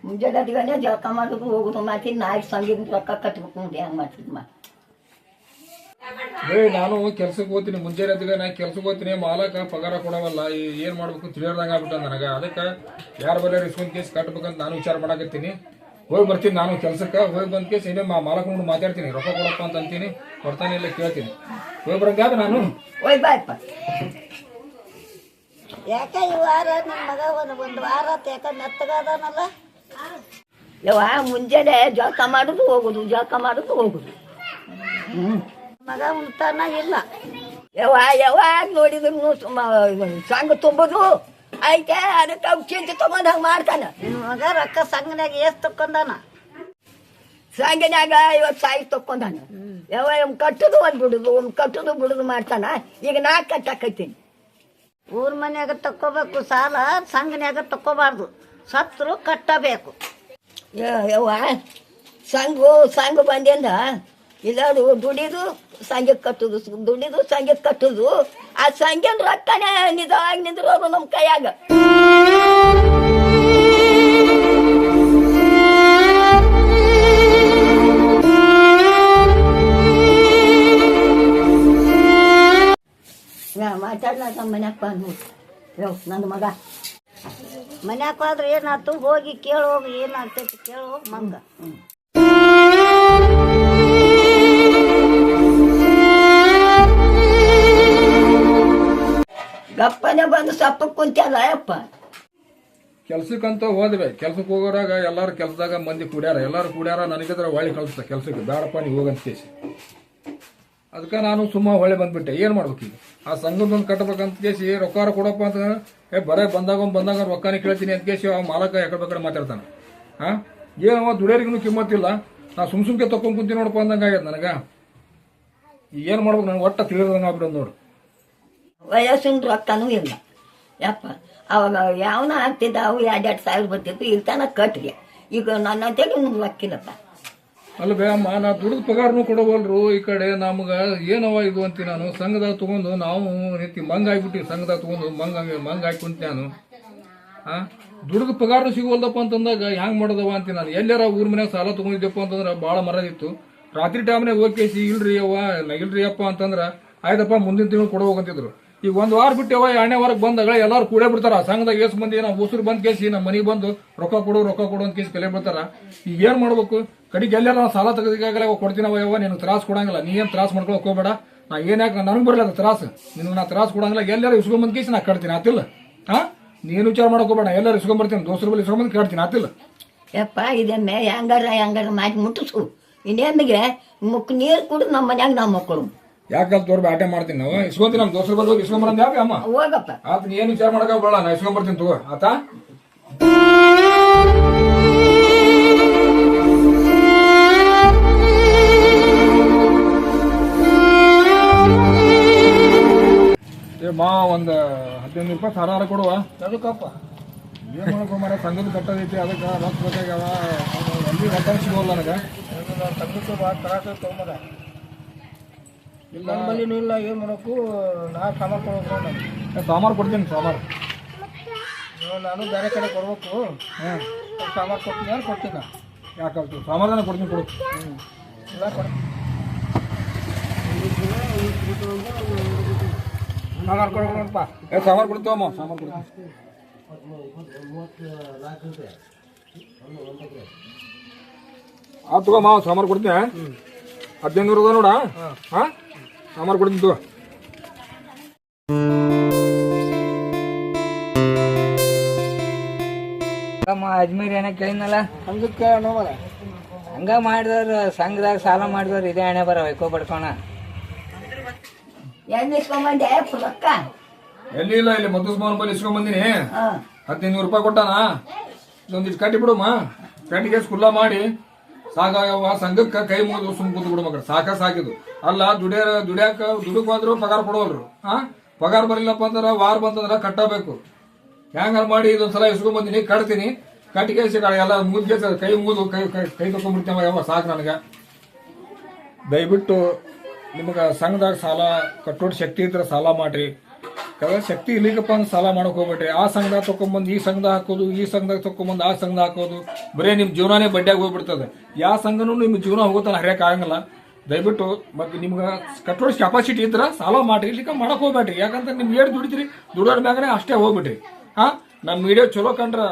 ಮುಂಜಾನೆ ಅದಿಗನೆ ಜಳಕ ಮಾಡೋದು ಹೋಗೋದು ಮಾಡ್ತೀನಿ ನಾಯಿ ಸಂಗೀತ ರೊಕ್ಕ ಕಟ್ಬೇಕು ನೋಡಿ ಹೆಂಗೆ ಮಾಡ್ತಿದ್ ನಾನು ಕೆಲ್ಸಕ್ಕೆ ಹೋಗ್ತೀನಿ ಮುಂಜಾನೆ ಅದಿಗೆ ನಾ ಕೆಲ್ಸಕ್ಕೆ ಹೋಗ್ತೀನಿ ಮಾಲಕ ಪಗಾರ ಕೊಡವಲ್ಲ ಏನ್ ಮಾಡ್ಬೇಕು ತಿಳಿಯರ್ದಂಗ ಆಗ್ಬಿಟ್ಟ ನನಗೆ ಅದಕ್ಕೆ ಯಾರ ಬಲ್ಲ ಇಸ್ಕೊಂಡ್ ಕೇಸ್ ಕಟ್ಬೇಕಂತ ನಾನು ವಿಚಾರ ಮಾಡಕತ್ತೀನಿ ಹೋಗಿ ಬರ್ತೀನಿ ನಾನು ಕೆಲ್ಸಕ್ಕೆ ಹೋಗಿ ಬಂದ ಕೇಸ್ ಇನ್ನೇ ಮಾಲಕ ನೋಡಿ ಮಾತಾಡ್ತೀನಿ ರೊಕ್ಕ ಕೊಡಪ್ಪ ಅಂತ ಅಂತೀನಿ ಕೊಡ್ತಾನೆ ಇಲ್ಲ ಕೇಳ್ತೀನಿ ಹೋಗಿ ಬರಂಗ ನಾನು ಓಯ್ ಬಾಯಪ್ಪ ಯಾಕೆ ಈ ವಾರ ನನ್ನ ಮಗ ಒಂದು ವಾರ ಯಾಕೆ ಮೆತ್ತಗಾದನಲ್ಲ ಯವ್ವ ಮುಂಜಾನೆ ಜಳಕ ಮಾಡೋದು ಹೋಗೋದು ಜಳಕ ಮಾಡೋದು ಹೋಗೋದು ಮಗ ಉಣ್ತಾನ ಇಲ್ಲ ಯಾವಾಗ ನೋಡಿದ್ರು ಸಂಘ ತುಂಬೋದು ಐತೆ ಅದಕ್ಕೆ ಅವ್ ಚಿಂತೆ ತಗೊಂಡ್ ಹಂಗೆ ಮಾಡ್ತಾನ ಮಗ ರೊಕ್ಕ ಸಂಘನಾಗ ಎಷ್ಟು ತಕೊಂಡಾನ ಸಂಘನ್ಯಾಗ 50,000 ತಕೊಂಡಾನ ಕಟ್ಟುದು ಕಟ್ಟುದು ಬಿಡುದು ಮಾಡ್ತಾನ ಈಗ ನಾ ಕಟ್ಟಾಕೈತೀನಿ ಊರ್ ಮನ್ಯಾಗ ತಕ್ಕೋಬೇಕು ಸಾಲ ಸಂಘನ್ಯಾಗ ತಕ್ಕೋಬಾರ್ದು ಸತ್ರು ಕಟ್ಟಬೇಕು ಸಂಘ ಬಂದಿಂದ ಇಲ್ಲಾಡು ದುಡಿದು ಸಂಘಕ್ಕೆ ಕಟ್ಟುದು ದುಡಿದು ಸಂಘಕ್ಕೆ ಕಟ್ಟುದು ಆ ಸಂಘದ ರೊಕ್ಕನೇ ನಿಧಾಗಿ ನಿಂದ್ರೋದು ನಮ್ಮ ಕೈಯಾಗ ಮಾತಾಡ್ಲ ನಮ್ಮ ಮನ್ಯಾಕ ಬಂದು ನನ್ನ ಮಗ ಮನ್ಯಾಕ ಹೋದ್ರೆ ಏನಾಯ್ತು ಹೋಗಿ ಕೇಳೋಗಿ ಏನಾಗ್ತೈತಿ ಕೇಳೋಗಿ ಮಂಗ ಗಪ್ಪನೆ ಬಂದು ಸಪ್ಪ ಕುಂತ್ಯಲ್ಲ ಯಪ್ಪ ಕೆಲ್ಸಕ್ಕಂತ ಹೋದ್ವಿ ಕೆಲ್ಸಕ್ಕೆ ಹೋಗೋರಾಗ ಎಲ್ಲಾರು ಕೆಲ್ಸದಾಗ ಮಂದಿ ಕೂಡ್ಯಾರ ಎಲ್ಲಾರು ಕೂಡ್ಯಾರ ನನಗಿದ್ರೆ ಹೊಳ್ಳಿ ಕಳಿಸ್ತ ಕೆಲ್ಸಕ್ಕೆ ಬೇಡಪ್ಪ ನೀವು ಹೋಗಂತ ಕೇಸಿ ಅದಕ್ಕೆ ನಾನು ಸುಮ್ಮ ಹೊಳೆ ಬಂದ್ಬಿಟ್ಟೆ ಏನು ಮಾಡ್ಬೇಕು ಈಗ ಆ ಸಂಘದೊಂದು ಕಟ್ಟಬೇಕಂತ ಕೇಸಿ ರೊಕ್ಕ ಕೊಡಪ್ಪ ಅಂತ ಬರೇ ಬಂದಾಗ ರೊಕ್ಕನೇ ಕೇಳ್ತೀನಿ ಅಂತ ಕೇಸಿ ಅವ ಮಾಲಕ ಯಾಕಡೆ ಮಾತಾಡ್ತಾನೆ ಏನವ ದುಡಿಯೋರಿಗೂ ಕಿಮ್ಮತ್ತಿಲ್ಲ ನಾ ಸುಮ್ಕೆ ತಕೊಂಡ್ ಕುಂತೀನಿ ನೋಡಪ್ಪ ಅಂದಂಗೆ ಆಗ್ಯದ ನನಗೆ ಏನು ಮಾಡ್ಬೇಕು ನನಗೆ ಒಟ್ಟ ತಿಳಿದಂಗೆ ಆಗ್ಬಿಡೋದು ನೋಡು ವಯಸ್ಸಿನ ರೊಕ್ಕನೂ ಇಲ್ಲ ಯಪ್ಪ ಅವಾಗ ಯಾವನ ಆಗ್ತಿದ್ದ ಅವು 2,000 ಬರ್ತಿತ್ತು ಈಗ ತನಕ ಕಟ್ರಿ ಈಗ ನನ್ನ ತೆಗೆ ರೊಕ್ಕಿಲ್ಲಪ್ಪ ಅಲ್ವೇ ಅಮ್ಮ ನಾ ದುಡ್ದು ಪಗಾರನು ಕೊಡವಲ್ರು ಈ ಕಡೆ ನಮ್ಗೆ ಏನವ ಇದು ಅಂತೀನಿ ನಾನು ಸಂಘದಾಗ ತಗೊಂಡು ನಾವು ರೀತಿ ಮಂಗ ಆಗ್ಬಿಟ್ಟಿವಿ ಸಂಘದಾಗ ತಗೊಂಡು ಮಂಗ ಹಾಕಿ ನಾನು ದುಡ್ದು ಪಗಾರನು ಸಿಗೋಲ್ದಪ್ಪ ಅಂತಂದಾಗ ಹ್ಯಾಂಗ್ ಮಾಡೋದವ ಅಂತೀನಿ ನಾನು ಎಲ್ಲಾರ ಊರ್ ಮನ್ಯಾಗ ಸಾಲ ತಗೊಂಡಿದ್ದಪ್ಪ ಅಂತಂದ್ರೆ ಭಾಳ ಮರದಿತ್ತು ರಾತ್ರಿ ಟೈಮ್ನಾಗ ಹೋಗಿ ಇಲ್ರಿ ಅಪ್ಪ ಅಂತಂದ್ರೆ ಆಯ್ತಪ್ಪ ಮುಂದಿನ ತಿಂಗಳು ಕೊಡ ಹೋಗಂತಿದ್ರು ಈಗ 1 ವಾರ ಬಿಟ್ಟವ 2ನೇ ವಾರಕ್ಕೆ ಬಂದಾಗ ಎಲ್ಲಾರು ಕೂಡೇ ಬಿಡ್ತಾರ ಸಂಘದಾಗ ಎಷ್ಟು ಮಂದಿ ನಾವು ಉಸಿರು ಬಂದ್ ಕೇಸಿ ನಮ್ಮ ಮನೆಗೆ ಬಂದು ರೊಕ್ಕ ಕೊಡು ಅಂತ ಕೇಸಿ ಕಲೆ ಬಿಡ್ತಾರ ಈಗ ಏನ್ ಮಾಡ್ಬೇಕು ಕಡೆಗೆ ಎಲ್ಲಾರ ನಾವು ಸಾಲ ತೆಗೆದಾಗಲೇ ಕೊಡ್ತೀನವ ಯವ್ವ ನಿನಗೆ ತ್ರಾಸ್ ಕೊಡಂಗಿಲ್ಲ ನೀ ಏನ್ ತ್ರಾಸ್ ಮಾಡ್ಕೊಳಕ್ ಹೋಗ್ಬೇಡ ನಾ ಏನಾಕ ನನಗೆ ಬರಲ್ಲ ಅದು ತ್ರಾಸ ನಿನಗೆ ನಾ ತ್ರಾಸ್ ಕೊಡಂಗಿಲ್ಲ ಎಲ್ಲಾರು ಇಸ್ಕೊಂಬಂದ್ ಕೇಸಿ ನಾ ಕಟ್ತೀನಿ ಆತಿಲ್ಲ ನೀನು ವಿಚಾರ ಮಾಡ್ಕೋಬೇಡ ಎಲ್ಲರೂ ಇಸ್ಕೊಂಬರ್ತೀನಿ ದೋಸ್ತರ ಬಳಿ ಇಸ್ಕೊಂಬಂದ್ ಕಟ್ತೀನಿ ಆತಿಲ್ಲ ಯಪ್ಪ ಇದನ್ನೇ ಹೆಂಗಾರ ಮಾಡಿ ಮುಟ್ಟಿಸು ಇನ್ನೇಮಿಗೆ ನೀರು ಕುಡಿದು ನಮ್ಮ ಮನ್ಯಾಗ ನಾವು ಮಕ್ಕಳು ಯಾಕಂತ ತೋರ್ಬಿ ಆಟ ಮಾಡ್ತೀನಿ ನಾವು ಇಸ್ಕೊಂತೀನಿ ನಮ್ಮ ದೋಸ್ತರ ಬಳಿ ಇಸ್ಕೊಂಬರಂದ ಯಾಕೆ ಅಮ್ಮ ಹೋಗಪ್ಪ ಆತ ನೀ ಏನು ವಿಚಾರ ಮಾಡಕ ಬೇಡ ನಾ ಇಸ್ಕೊಂಬರ್ತೀನಿ ತಗೋ ಆತ ಮಾ ಒಂದು 15 ರೂಪಾಯಿ ಸಾರಾರ ಕೊಡುವ ಅದಕ್ಕಪ್ಪ ಏನ್ ಮಾಡಬೇಕು ಮರ ಸಂಘದ ಕಟ್ಟದೈತಿ ಅದಕ್ಕೆ ರೊಕ್ಕ ಬೇಕಾಗ್ಯಾವ ಎಲ್ಲಿ ರೊಕ್ಕ ಸಿಗೋಲ್ಲ ನನಗೆ ಸಂಘಕ್ಕೆ ಭಾಳ ತ್ರಾಸ ತೊಗೊಂಬದ ಇಲ್ಲ ನನ್ನ ಬಳಿನೂ ಇಲ್ಲ ಏನು ಮಾಡೋಕ್ಕೂ ನಾ ಸಾಮಾನು ಕೊಡ್ಬೇಕು ಸಾಮಾರು ಕೊಡ್ತೀನಿ ಸಾಮಾರು ನಾನು ಬೇರೆ ಕಡೆ ಕೊಡ್ಬೇಕು ಸಾಮಾನು ಕೊಡ್ತೀನಿ ಯಾರು ಕೊಡ್ತೀನಿ ಯಾಕೆ ಸಾಮಾಧಾನ ಕೊಡ್ತೀನಿ ಕೊಡು ಇಲ್ಲ ಕೊಡ ಸಾಮಾನು ಕೊಡ್ಬೇಕಪ್ಪ ಸಾಮಾರು ಕೊಡ್ತೀವಮ್ಮ ಸಾಮಾರು ಕೊಡ್ತೀನಿ ತಗೋ ಮಾವ ಸಾಮಾರು ಕೊಡ್ತೀನಿ 15 ನೋಡ ಸಾಮಾರು ಕೊಡ್ತೀನಿ ತಗೋ ಅಜ್ಮೀರ್ ಏನ ಕೇಳಿನಲ್ಲ ಸಂಘಕ್ಕೆ ನೋವಲ್ಲ ಹಂಗ ಮಾಡಿದವ್ರು ಸಂಘದಾಗ ಸಾಲ ಮಾಡಿದವ್ರು ಇದೇ ಹಣೆ ಬರ ಹೊಯ್ಕೋ ಬಡ್ಕೋಣ ಎಲ್ಲಿಸ್ಕೊಂಬಂದೆ ರೊಕ್ಕ ಎಲ್ಲಿ ಇಲ್ಲ ಇಲ್ಲಿ ಮಧುಸ್ಮಾನ್ ಬಲ್ಲಿ ಇಸ್ಕೊಂಡ್ ಬಂದಿನಿ 1500 ರೂಪಾಯಿ ಕೊಟ್ಟಾನ ಇದೊಂದಿಷ್ಟು ಕಟ್ಟಿ ಬಿಡುಮ್ಮ ಕಟ್ಟಿಗೆ ಕುಲ್ಲ ಮಾಡಿ ಸಾಕಾಗವ ಸಂಘಕ್ಕೆ ಕೈ ಮುಗಿದು ಸುಮ್ ಕೂತು ಬಿಡು ಮಗ ಸಾಕಿದು ಅಲ್ಲ ದುಡ್ಯಾಕ ದುಡುಕ್ ಬಂದ್ರು ಪಗಾರ ಕೊಡೋಲ್ರು ಪಗಾರ ಬರಲಿಲ್ಲಪ್ಪ ಅಂದ್ರ ವಾರ ಬಂತಂದ್ರ ಕಟ್ಟಬೇಕು ಹೆಂಗಾರ ಮಾಡಿ ಇದೊಂದ್ಸಲ ಇಸ್ಕೊಂಡ್ ಬಂದಿನಿ ಕಟ್ತೀನಿ ಕಟ್ಟಿಗೆ ಎಲ್ಲ ಮುಗಿದ ಕೈ ಮುಗಿದು ಕೈ ತಕೊಂಡ್ಬಿಡ್ತೇವ ಯಾವ ಸಾಕು ನನಗೆ ದಯವಿಟ್ಟು ನಿಮಗೆ ಸಂಘದಾಗ ಸಾಲ ಕಟ್ಟೋಡ್ ಶಕ್ತಿ ಇದ್ರೆ ಸಾಲ ಮಾಡ್ರಿ ಶಕ್ತಿ ಇರ್ಲಿಕ್ಕಪ್ಪ ಅಂತ ಸಾಲ ಮಾಡಕ್ ಹೋಗ್ಬೇಡ್ರಿ. ಆ ಸಂಘದಾಗ ತಕೊಂಬಂದು ಈ ಸಂಘದಾಗ ಹಾಕೋದು, ಈ ಸಂಘದಾಗ ತಕೊಂಬಂದು ಆ ಸಂಘದಾಗ ಹಾಕೋದು, ಬರೇ ನಿಮ್ ಜೀವನಾನೇ ಬಡ್ಡಿಯಾಗಿ ಹೋಗ್ಬಿಡ್ತದೆ. ಯಾವ ಸಂಘನೂ ನಿಮ್ ಜೀವನ ಹೋಗೋತಾನ ಹರಿಯಕ್ ಆಗಂಗಿಲ್ಲ. ದಯವಿಟ್ಟು ಮತ್ತೆ ನಿಮ್ಗೆ ಕಟ್ಟೋಡ್ ಕೆಪಾಸಿಟಿ ಇದ್ರ ಸಾಲ ಮಾಡ್ರಿ, ಇಲ್ಲಿಕ ಮಾಡಕ್ ಹೋಗ್ಬೇಡ್ರಿ. ಯಾಕಂದ್ರೆ ನಿಮ್ಗೆ ಏನ್ ದುಡಿತೀರಿ ದುಡೋರ್ ಮ್ಯಾಗನೆ ಅಷ್ಟೇ ಹೋಗ್ಬಿಟ್ರಿ. ನಮ್ಮ ವಿಡಿಯೋ ಚಲೋ ಕಂಡ್ರ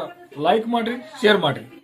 ಲೈಕ್ ಮಾಡ್ರಿ, ಶೇರ್ ಮಾಡ್ರಿ.